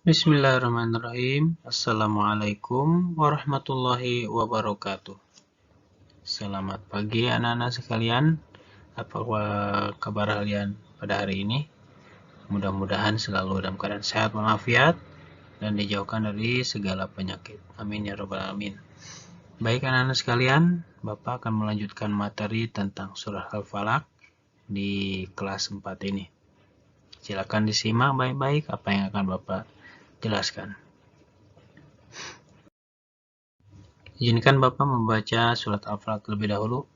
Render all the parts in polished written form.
Bismillahirrahmanirrahim. Assalamualaikum warahmatullahi wabarakatuh. Selamat pagi anak-anak sekalian. Apa kabar kalian pada hari ini? Mudah-mudahan selalu dalam keadaan sehat walafiat dan dijauhkan dari segala penyakit. Amin ya rabbal alamin. Baik anak-anak sekalian, Bapak akan melanjutkan materi tentang surah Al-Falaq di kelas 4 ini. Silakan disimak baik-baik apa yang akan Bapak jelaskan. Izinkan Bapak membaca surat Al-Falaq terlebih dahulu.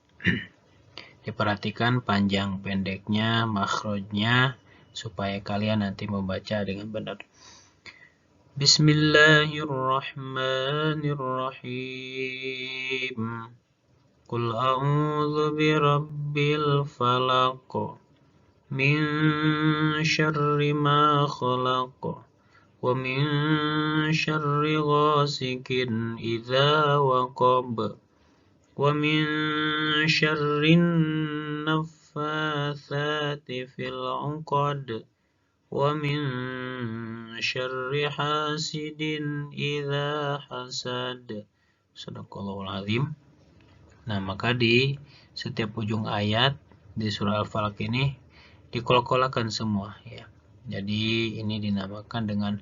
Diperhatikan panjang pendeknya, makhrajnya, supaya kalian nanti membaca dengan benar. Bismillahirrahmanirrahim. Qul a'udzu birabbil falaq min syarri ma khalaq wa min syarri ghasikin idza waqab wa min syarrin naffatsati fil 'uqad wa min syarri hasidin idza hasad. Shadaqallahul azim. Nah, maka di setiap ujung ayat di surah Al-Falaq ini dikol-kolakan semua ya. Jadi ini dinamakan dengan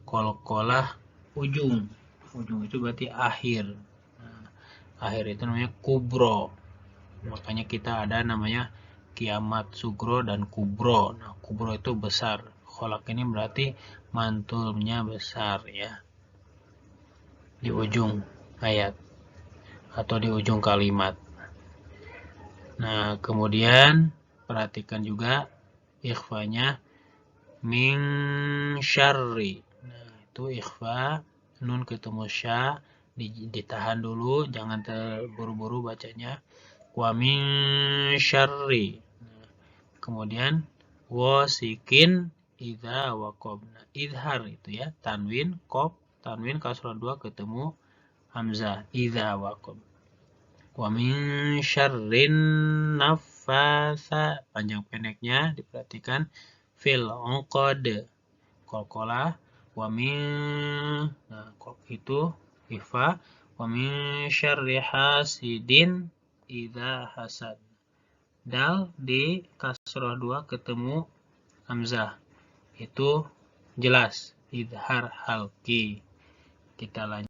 kol-kolah ujung. Ujung itu berarti akhir. Akhir itu namanya kubro. Makanya kita ada namanya kiamat sugro dan kubro. Nah, kubro itu besar. Kholak ini berarti mantulnya besar ya. Di ujung ayat atau di ujung kalimat. Nah, kemudian perhatikan juga ikhfanya min syarri. Nah, itu ikhfa nun ketemu sya ditahan dulu, jangan terburu-buru bacanya. Wa min syarri. Nah, kemudian wasikin idza waqab. Nah, idhar itu ya, tanwin qaf, tanwin kasrah 2 ketemu hamzah idza waqab. Wa min syarrin naffasa, panjang pendeknya diperhatikan fil 'uqad. Qalqalah wa min, nah itu ifa wa min syarri hasidin idza hasad. Dal di kasrah 2 ketemu hamzah. Itu jelas idhar halki. Kita lanjut.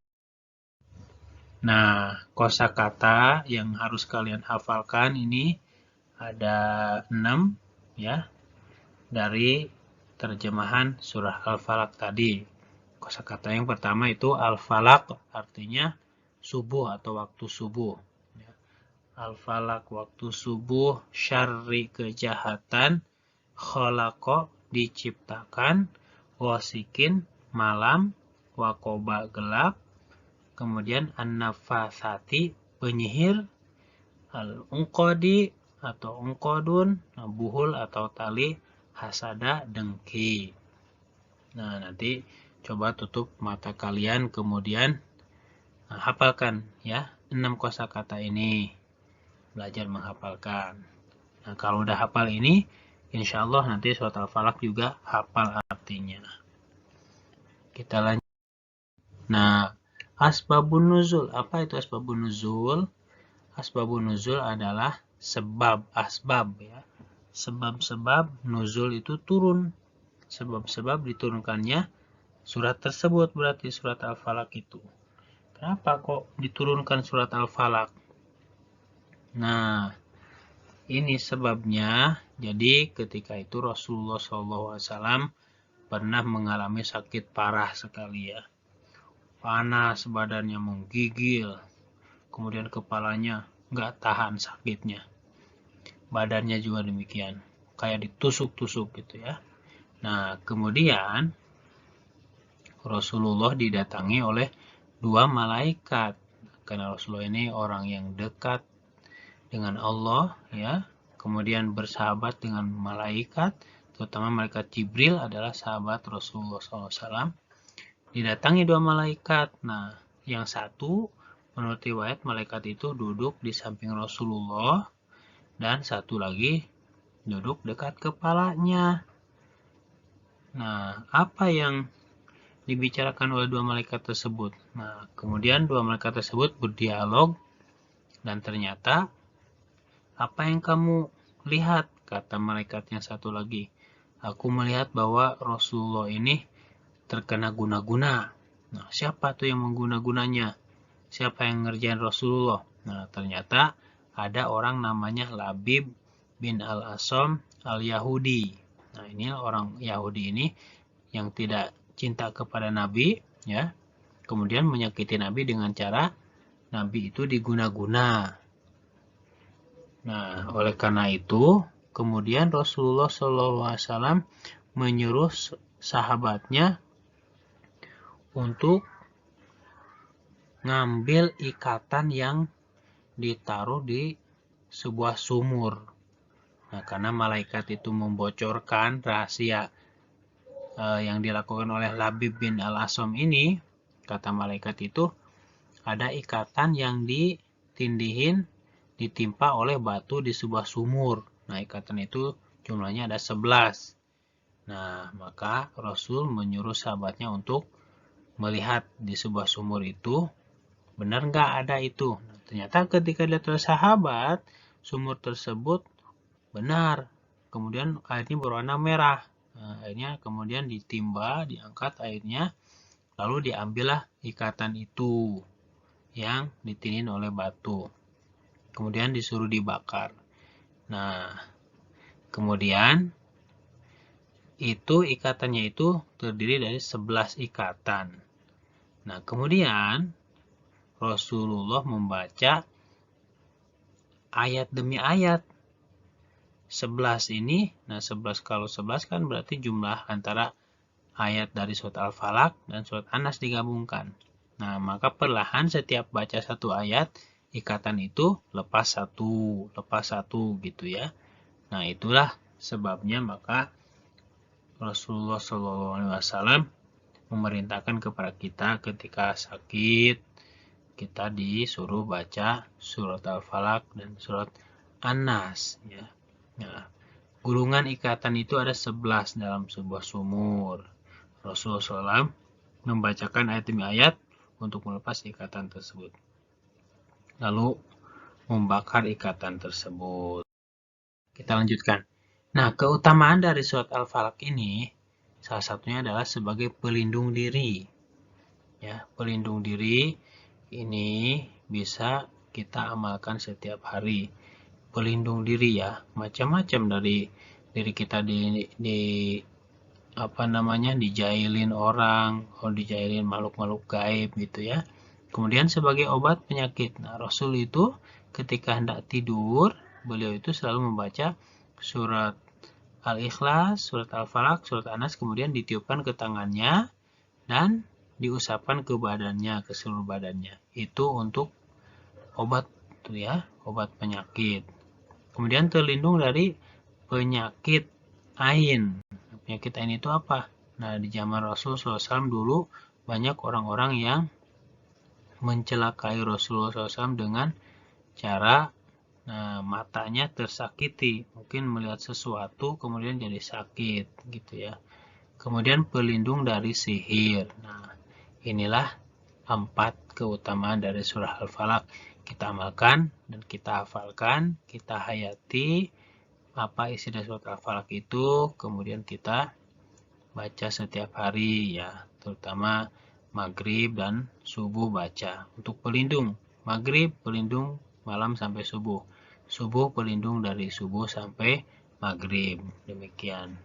Nah, kosakata yang harus kalian hafalkan ini ada 6 ya. Dari terjemahan surah Al-Falaq tadi. Kosakata yang pertama itu Al-Falaq artinya subuh atau waktu subuh. Al-Falaq waktu subuh, syarri kejahatan, khalaqa diciptakan, wasikin malam, wakoba gelap, kemudian an-nafasati penyihir, al-unqadi atau unqadun, buhul atau tali, hasada dengki. Nah, nanti coba tutup mata kalian kemudian hafalkan ya 6 kosakata ini. Belajar menghafalkan. Nah, kalau udah hafal ini, insya Allah nanti surat Al-Falaq juga hafal artinya. Kita lanjut. Nah, asbabun nuzul. Apa itu asbabun nuzul? Asbabun nuzul adalah sebab asbab ya. Sebab-sebab nuzul itu turun. Sebab-sebab diturunkannya surat tersebut berarti surat Al-Falaq itu. Kenapa kok diturunkan surat Al-Falaq? Nah, ini sebabnya. Jadi ketika itu Rasulullah SAW pernah mengalami sakit parah sekali ya. Panas, badannya menggigil. Kemudian kepalanya nggak tahan sakitnya. Badannya juga demikian. Kayak ditusuk-tusuk gitu ya. Nah, kemudian Rasulullah didatangi oleh 2 malaikat. Karena Rasulullah ini orang yang dekat dengan Allah ya, kemudian bersahabat dengan malaikat, terutama malaikat Jibril adalah sahabat Rasulullah SAW. Didatangi 2 malaikat. Nah, yang satu menurut riwayat malaikat itu duduk di samping Rasulullah dan satu lagi duduk dekat kepalanya. Nah, apa yang dibicarakan oleh dua malaikat tersebut. Nah, kemudian dua malaikat tersebut berdialog, dan ternyata, apa yang kamu lihat? Kata malaikat yang satu lagi. Aku melihat bahwa Rasulullah ini terkena guna-guna. Nah, siapa tuh yang mengguna-gunanya? Siapa yang ngerjain Rasulullah? Nah, ternyata ada orang namanya Labib bin Al-Asam Al-Yahudi. Nah, ini orang Yahudi ini yang tidak cinta kepada Nabi, ya. Kemudian menyakiti Nabi dengan cara Nabi itu diguna-guna. Nah, oleh karena itu, kemudian Rasulullah SAW menyuruh sahabatnya untuk ngambil ikatan yang ditaruh di sebuah sumur. Nah, karena malaikat itu membocorkan rahasia yang dilakukan oleh Labib bin Al-Asam ini, kata malaikat itu, ada ikatan yang ditindihin ditimpa oleh batu di sebuah sumur. Nah, ikatan itu jumlahnya ada 11. Nah, maka Rasul menyuruh sahabatnya untuk melihat di sebuah sumur itu, benar nggak ada itu. Nah, ternyata ketika dilihat oleh sahabat, sumur tersebut benar. Kemudian airnya berwarna merah. Nah, airnya kemudian ditimba, diangkat airnya, lalu diambillah ikatan itu yang ditindih oleh batu. Kemudian disuruh dibakar. Nah, kemudian itu ikatannya itu terdiri dari 11 ikatan. Nah, kemudian Rasulullah membaca ayat demi ayat. 11 ini, nah 11 kalau 11 kan berarti jumlah antara ayat dari surat Al-Falaq dan surat An-Nas digabungkan. Nah, maka perlahan setiap baca satu ayat, ikatan itu lepas satu gitu ya. Nah, itulah sebabnya maka Rasulullah SAW memerintahkan kepada kita ketika sakit, kita disuruh baca surat Al-Falaq dan surat An-Nas ya. Nah, gulungan ikatan itu ada 11 dalam sebuah sumur. Rasulullah SAW membacakan ayat demi ayat untuk melepas ikatan tersebut. Lalu membakar ikatan tersebut. Kita lanjutkan. Nah, keutamaan dari surat Al-Falaq ini salah satunya adalah sebagai pelindung diri. Ya, pelindung diri ini bisa kita amalkan setiap hari. Pelindung diri ya, macam-macam dari diri kita dijailin orang, dijailin makhluk-makhluk gaib gitu ya. Kemudian sebagai obat penyakit. Nah, Rasul itu ketika hendak tidur, beliau itu selalu membaca surat Al-Ikhlas, surat Al-Falaq, surat An-Nas, kemudian ditiupkan ke tangannya dan diusapkan ke badannya, ke seluruh badannya. Itu untuk obat tuh ya, obat penyakit. Kemudian terlindung dari penyakit ain. Penyakit ain itu apa? Nah, di zaman Rasul SAW dulu banyak orang-orang yang mencelakai Rasulullah SAW dengan cara matanya tersakiti. Mungkin melihat sesuatu kemudian jadi sakit gitu ya. Kemudian pelindung dari sihir. Nah, inilah 4 keutamaan dari surah Al-Falaq. Kita amalkan dan kita hafalkan, kita hayati apa isi dari surat Al-Falaq itu, kemudian kita baca setiap hari ya, terutama maghrib dan subuh baca. Untuk pelindung, maghrib pelindung malam sampai subuh, subuh pelindung dari subuh sampai maghrib. Demikian.